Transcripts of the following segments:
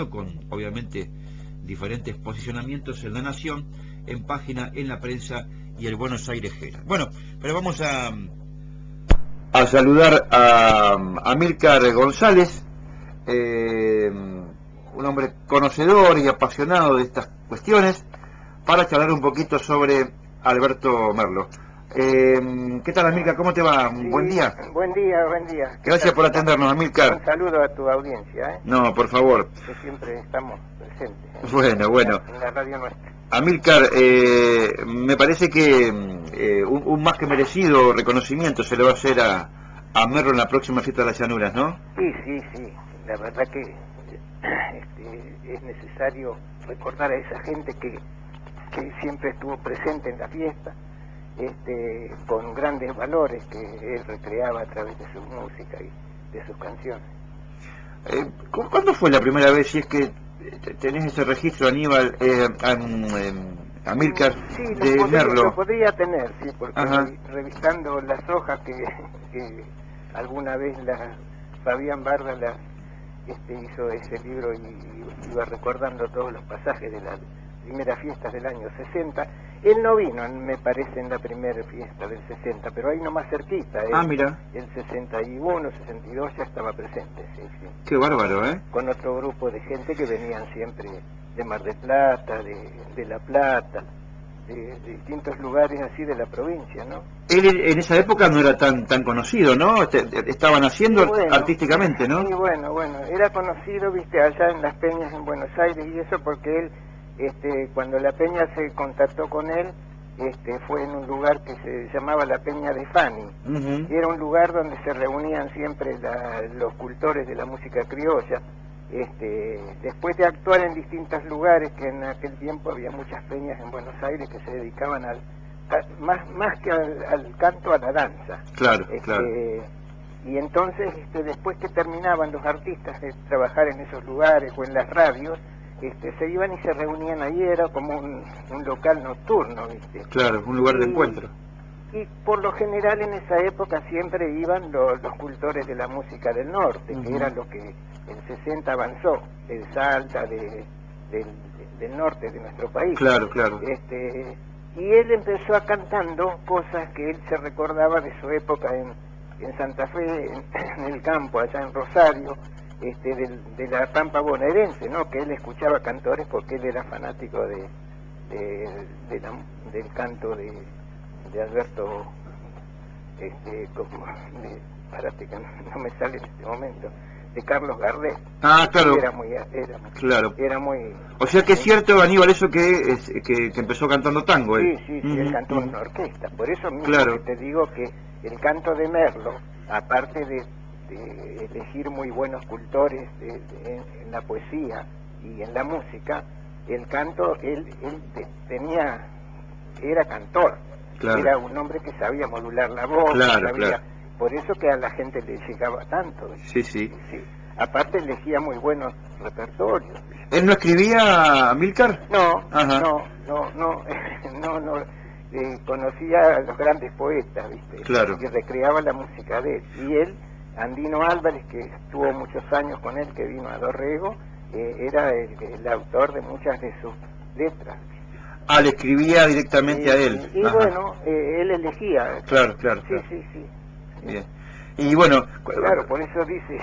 con obviamente diferentes posicionamientos en La Nación, en página, en la prensa y el Buenos Aires Herald. Bueno, pero vamos a saludar a Amílcar González, un hombre conocedor y apasionado de estas cuestiones, para charlar un poquito sobre Alberto Merlo. ¿Qué tal, Amílcar? ¿Cómo te va? Sí, Buen día. Buen día, buen día. Gracias por atendernos, Amílcar. Un saludo a tu audiencia, No, por favor. que siempre estamos presentes Bueno. en la radio nuestra. Amílcar, me parece que un más que merecido reconocimiento se le va a hacer a Merlo en la próxima fiesta de las llanuras, ¿no? Sí. La verdad que es necesario recordar a esa gente que siempre estuvo presente en la fiesta, con grandes valores que él recreaba a través de su música y de sus canciones. ¿Cuándo fue la primera vez, si es que tenés ese registro, Aníbal, Amílcar, Sí, de Merlo? Lo podría tener, sí, porque Ajá. revisando las hojas que alguna vez Fabián Barda hizo ese libro y iba recordando todos los pasajes de las primeras fiestas del año 60. Él no vino, me parece, en la primera fiesta del 60, pero ahí nomás cerquita. Mira. El 61, 62 ya estaba presente, sí. Qué bárbaro, ¿eh? Con otro grupo de gente que venían siempre de Mar del Plata, de La Plata, de distintos lugares así de la provincia, ¿no? Él en esa época no era tan conocido, ¿no? Estaban haciendo artísticamente, ¿no? Sí, bueno, era conocido, viste, allá en las peñas en Buenos Aires y eso porque él, cuando la peña se contactó con él, fue en un lugar que se llamaba la Peña de Fani. Uh-huh. Era un lugar donde se reunían siempre los cultores de la música criolla. Después de actuar en distintos lugares, que en aquel tiempo había muchas peñas en Buenos Aires que se dedicaban más que al canto, a la danza. Claro. Y entonces, después que terminaban los artistas de trabajar en esos lugares o en las radios, se iban y se reunían ahí, era como un local nocturno, ¿viste? Claro, un lugar de encuentro. Y por lo general en esa época siempre iban los cultores de la música del norte, Uh-huh. que era lo que en 60 avanzó, de Salta, del norte de nuestro país. Claro. Y él empezó cantando cosas que él se recordaba de su época en Santa Fe, en el campo, allá en Rosario, de la Pampa bonaerense, ¿no? Que él escuchaba cantores porque él era fanático del canto de Alberto, párate que no me sale en este momento, de Carlos Gardel. Claro. Era muy... O sea que es cierto, Aníbal, eso que empezó cantando tango, ¿eh? Sí, él cantó en una orquesta. Por eso mismo Claro. que te digo que el canto de Merlo, aparte de elegir muy buenos cultores en la poesía y en la música, el canto, él era cantor. Claro. Era un hombre que sabía modular la voz, Claro. Por eso que a la gente le llegaba tanto. Sí. Aparte elegía muy buenos repertorios. ¿Él no escribía, Amílcar? No. Ajá. No, conocía a los grandes poetas, ¿viste? Claro. Y recreaba la música de él. Y él, Andino Álvarez, que estuvo muchos años con él, que vino a Dorrego, era el autor de muchas de sus letras. Le escribía directamente a él. Y bueno, él elegía. Claro. Sí. Bien. Y bueno... Claro, por eso dice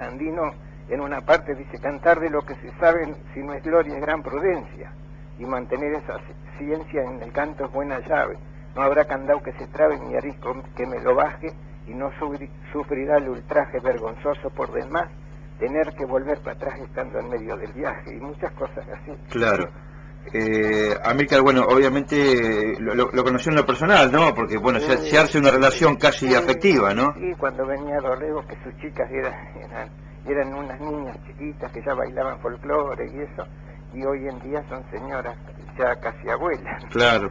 Andino, en una parte dice, cantar de lo que se sabe, si no es gloria, es gran prudencia, y mantener esa ciencia en el canto es buena llave. No habrá candado que se trabe, ni arisco que me lo baje, y no sufrirá el ultraje vergonzoso por demás, tener que volver para atrás estando en medio del viaje, y muchas cosas así. Claro. Amílcar, bueno, obviamente lo conoció en lo personal, ¿no? Porque, bueno, se hace una relación casi afectiva, ¿no? Sí, cuando venía a Dorrego, que sus chicas eran unas niñas chiquitas que ya bailaban folclore y eso, y hoy en día son señoras ya casi abuelas. Claro.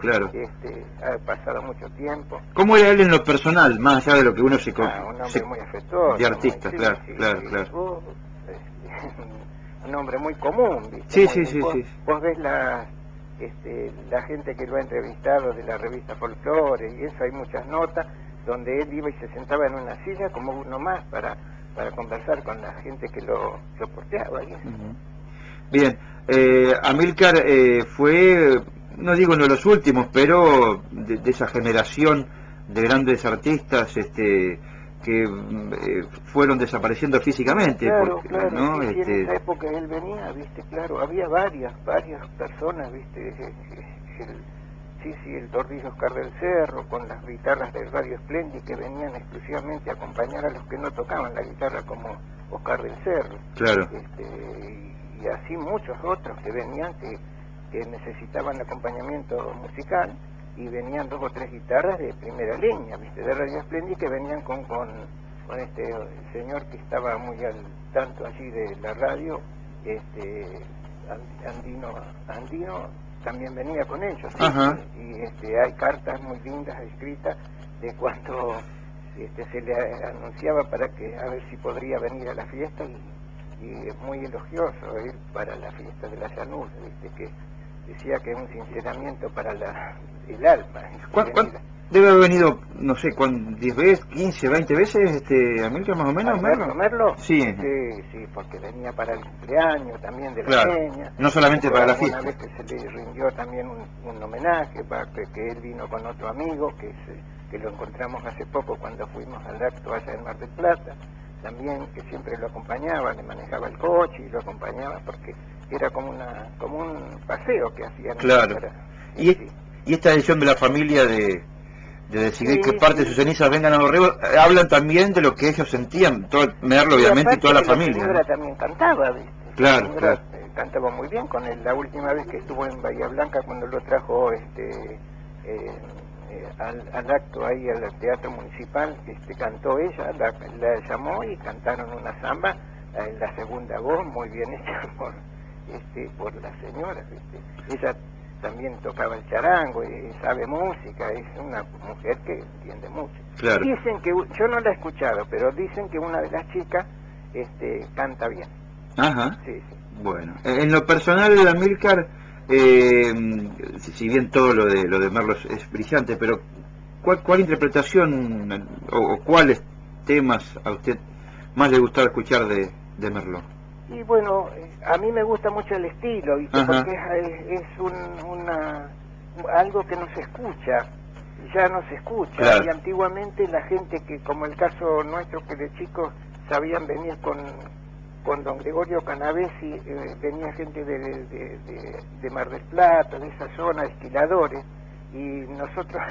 Ha pasado mucho tiempo. ¿Cómo era él en lo personal, más allá de lo que uno un hombre muy afectuoso. De artista, claro. Un hombre muy común, ¿viste? Sí. Vos ves la gente que lo ha entrevistado de la revista Folklore y eso, hay muchas notas donde él iba y se sentaba en una silla como uno más para conversar con la gente que lo soporteaba y eso. Uh-huh. Bien, Amílcar fue, no digo uno de los últimos, pero de esa generación de grandes artistas que fueron desapareciendo físicamente. Claro, porque, claro, ¿no? sí, sí, en esa época él venía, viste, claro, había varias personas, viste, el Tordillo Oscar del Cerro, con las guitarras del Radio Splendid, que venían exclusivamente a acompañar a los que no tocaban la guitarra, como Oscar del Cerro. Claro. Y así muchos otros que venían que necesitaban acompañamiento musical, y venían 2 o 3 guitarras de primera línea, viste, de Radio Splendid, que venían con este señor que estaba muy al tanto allí de la radio, Andino también venía con ellos, ¿sí? Y hay cartas muy lindas escritas de cuando se le anunciaba para que a ver si podría venir a la fiesta, y es muy elogioso ir para la fiesta de la llanura, viste, que decía que es un sinceramiento para el alma. Debe haber venido, no sé, 10 veces, 15, 20 veces, Amílcar, más o menos, ¿Merlo? Sí. Sí, porque venía para el cumpleaños también de la claro, peña. no solamente para la fiesta. Una vez que se le rindió también un homenaje, para que él vino con otro amigo, que lo encontramos hace poco cuando fuimos al acto allá en Mar del Plata, también, que siempre lo acompañaba, le manejaba el coche y lo acompañaba, porque era como un paseo que hacían. Claro. Y esta decisión de la familia de decidir que parte de sus cenizas vengan a Dorrego, hablan también de lo que ellos sentían, todo Merlo obviamente y toda la familia. La señora también cantaba, ¿viste? Claro, claro. Cantaba muy bien con él. La última vez que estuvo en Bahía Blanca, cuando lo trajo al acto ahí al Teatro Municipal, cantó ella, la llamó y cantaron una samba en la segunda voz, muy bien hecha por la señora, ¿viste? Ella también tocaba el charango y sabe música, es una mujer que entiende mucho. Claro. Dicen que, yo no la he escuchado, pero dicen que una de las chicas canta bien. Ajá. Sí. Bueno, en lo personal, Amílcar, si bien todo lo de Merlo es brillante, pero ¿cuál interpretación o cuáles temas a usted más le gustaba escuchar de Merlo? Y bueno, a mí me gusta mucho el estilo, ¿viste? Porque es algo que no se escucha, ya no se escucha. Claro. Y antiguamente la gente que, como el caso nuestro, que de chicos sabían venir con don Gregorio Canavesi, venía gente de Mar del Plata, de esa zona, esquiladores, y nosotros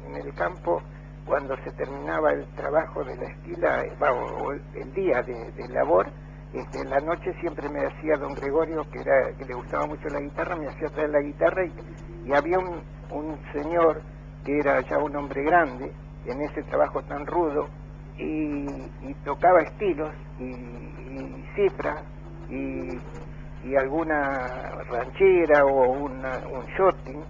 en el campo, cuando se terminaba el trabajo de la esquila, o el día de labor, en la noche siempre me hacía don Gregorio, que le gustaba mucho la guitarra, me hacía traer la guitarra, y había un señor que era ya un hombre grande en ese trabajo tan rudo, y tocaba estilos y cifras y alguna ranchera o un shotting,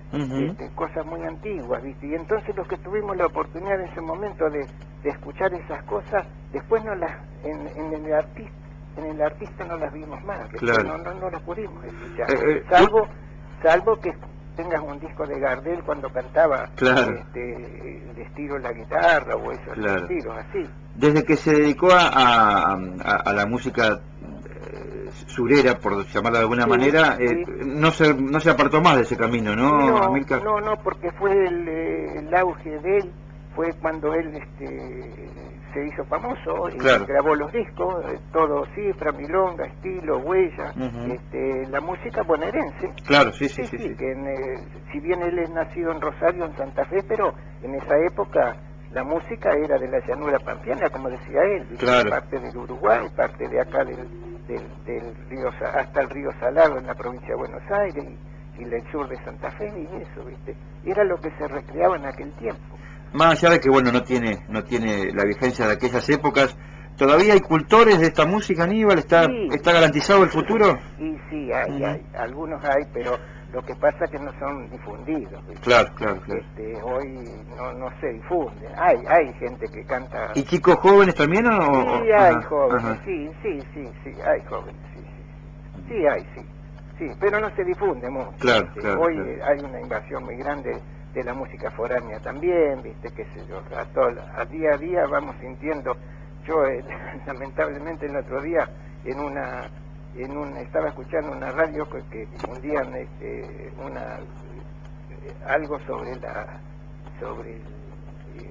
cosas muy antiguas, ¿viste? Y entonces los que tuvimos la oportunidad en ese momento de escuchar esas cosas, después no las en el artista no las vimos más, claro. no las pudimos escuchar, salvo que tengas un disco de Gardel cuando cantaba, claro, el estilo la guitarra o esos, claro, estilos así. Desde que se dedicó a la música surera, por llamarla de alguna manera, no se apartó más de ese camino, ¿no, Amílcar? No, porque fue el auge de él, fue cuando él se hizo famoso y claro, grabó los discos, todo cifra, milonga, estilo, huella, la música bonaerense. Claro, sí. Que si bien él es nacido en Rosario, en Santa Fe, pero en esa época la música era de la llanura pampeana, como decía él, claro, parte del Uruguay, parte de acá del río, hasta el río Salado en la provincia de Buenos Aires y el sur de Santa Fe, y eso, ¿viste? Era lo que se recreaba en aquel tiempo. Más allá de que, bueno, no tiene la vigencia de aquellas épocas, ¿todavía hay cultores de esta música, Aníbal? ¿Está garantizado el futuro? Y sí, hay, algunos hay, pero lo que pasa es que no son difundidos, ¿viste? Claro. Hoy no se difunde. Hay gente que canta. ¿Y chicos jóvenes también o...? Sí, hay jóvenes, sí, hay jóvenes, sí, pero no se difunde mucho. Claro. Hoy hay una invasión muy grande de la música foránea también, viste, qué sé yo, a día a día vamos sintiendo. Yo lamentablemente el otro día en estaba escuchando una radio que difundían algo sobre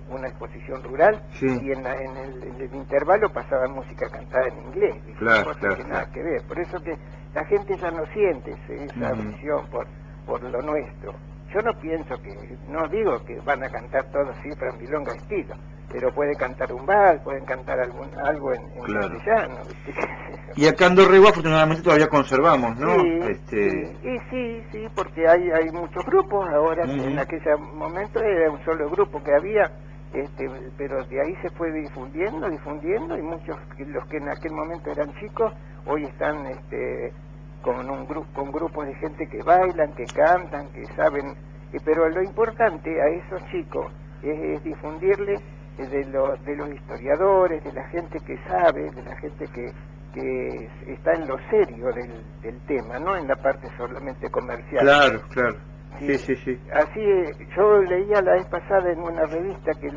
una exposición rural, sí. Y en el intervalo pasaban música cantada en inglés, cosas que nada que ver. Por eso que la gente ya no siente esa visión por lo nuestro. Yo no pienso no digo que van a cantar todos cifras milonga estilo, pero puede cantar un vals, pueden cantar algo en castellano. Y acá en Dorrego afortunadamente todavía conservamos, ¿no? Sí, porque hay muchos grupos ahora, en aquel momento era un solo grupo que había, pero de ahí se fue difundiendo, y muchos, los que en aquel momento eran chicos, hoy están con grupos de gente que bailan, que cantan, que saben, pero lo importante a esos chicos es difundirles de los historiadores, de la gente que sabe, de la gente que está en lo serio del tema, no en la parte solamente comercial. Claro. Sí. Así, yo leía la vez pasada en una revista que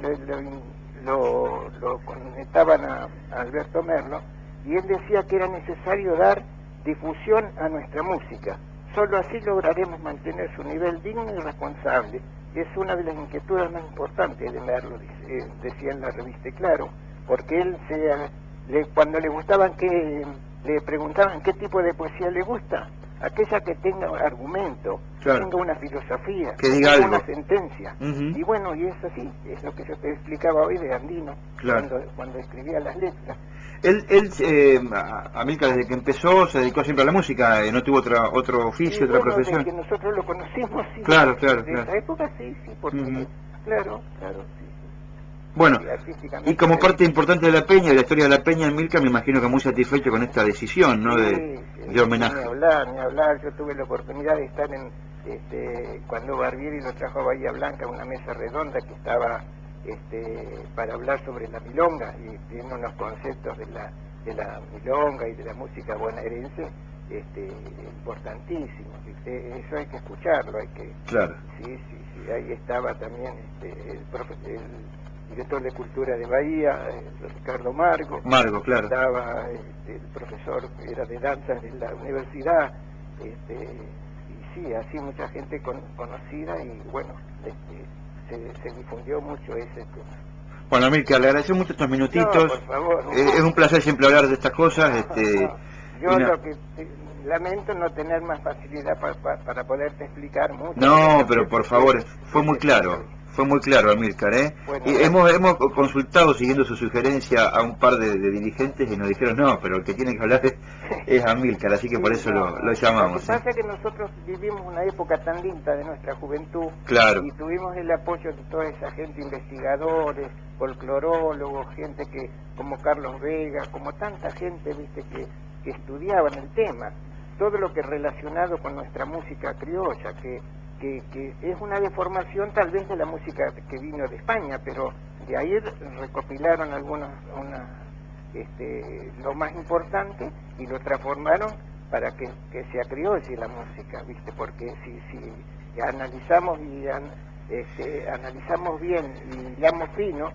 lo conectaban a Alberto Merlo, y él decía que era necesario dar difusión a nuestra música. Solo así lograremos mantener su nivel digno y responsable. Es una de las inquietudes más importantes de Merlo, decía en la revista, claro, porque él cuando le gustaban le preguntaban qué tipo de poesía le gusta, aquella que tenga argumento, tenga una filosofía, que diga tenga algo, una sentencia. Y bueno, y es así, es lo que yo te explicaba hoy de Andino, cuando escribía las letras. Él Amílcar, desde que empezó se dedicó siempre a la música, no tuvo otro oficio, otra profesión. Desde que nosotros lo conocimos, sí. Claro. De esa época sí, porque claro, sí. Bueno, y como parte importante de la Peña, de la historia de la Peña, Amílcar, me imagino que muy satisfecho con esta decisión, ¿no? De homenaje. Ni hablar, yo tuve la oportunidad de estar cuando Barbieri lo trajo a Bahía Blanca, una mesa redonda que estaba para hablar sobre la milonga, y tiene unos conceptos de la milonga y de la música bonaerense importantísimos. Eso hay que escucharlo, Claro. Sí, ahí estaba también el director de Cultura de Bahía, Ricardo Margo, claro. Estaba el profesor que era de danzas de la universidad, y sí, así mucha gente conocida, y bueno, se difundió mucho ese tema. Bueno, Amílcar, le agradecemos mucho estos minutitos. No, por favor. Es un placer siempre hablar de estas cosas. Yo lo que lamento no tener más facilidad para poderte explicar mucho. No, pero por favor, fue muy claro, Amílcar, Bueno, y hemos consultado, siguiendo su sugerencia, a un par de dirigentes y nos dijeron, no, pero el que tiene que hablar es Amílcar, así que por eso lo llamamos. Lo que pasa es que nosotros vivimos una época tan linda de nuestra juventud, claro, y tuvimos el apoyo de toda esa gente, investigadores, folclorólogos, gente como Carlos Vega, como tanta gente, viste, que estudiaban el tema, todo lo que relacionado con nuestra música criolla, que es una deformación tal vez de la música que vino de España, pero de ahí recopilaron lo más importante y lo transformaron para que sea criolla la música, ¿viste? Porque si analizamos analizamos bien y hilamos fino,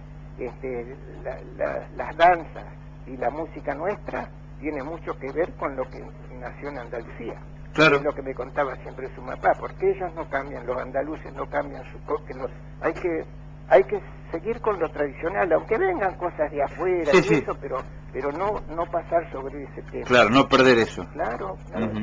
las danzas y la música nuestra tiene mucho que ver con lo que nació en Andalucía. Claro. Es lo que me contaba siempre su papá, porque ellos no cambian, los andaluces no cambian hay que seguir con lo tradicional, aunque vengan cosas de afuera eso, pero no pasar sobre ese tema. Claro, no perder eso. Claro,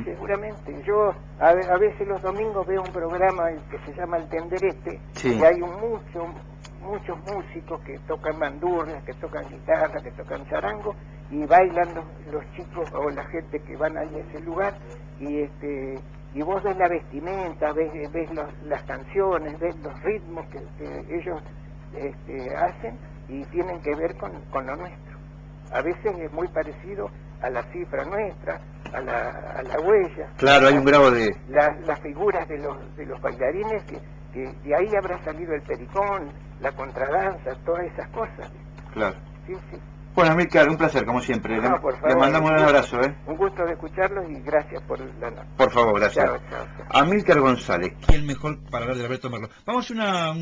seguramente. Yo a veces los domingos veo un programa que se llama El Tenderete, y hay muchos músicos que tocan bandurrias, que tocan guitarra, que tocan charango, y bailan los chicos o la gente que van ahí a ese lugar, y vos ves la vestimenta, ves las canciones, ves los ritmos que ellos hacen, y tienen que ver con lo nuestro. A veces es muy parecido a la cifra nuestra, a la huella. Claro, hay un grado de... Las figuras de los bailarines, que de ahí habrá salido el pericón, la contradanza, todas esas cosas. Claro. Sí. Bueno, Amílcar, un placer, como siempre. Le mandamos un abrazo, Un gusto de escucharlos y gracias por la noche. Por favor, gracias. Chao. Amílcar González. ¿Quién mejor para hablar de Alberto Merlo? Vamos a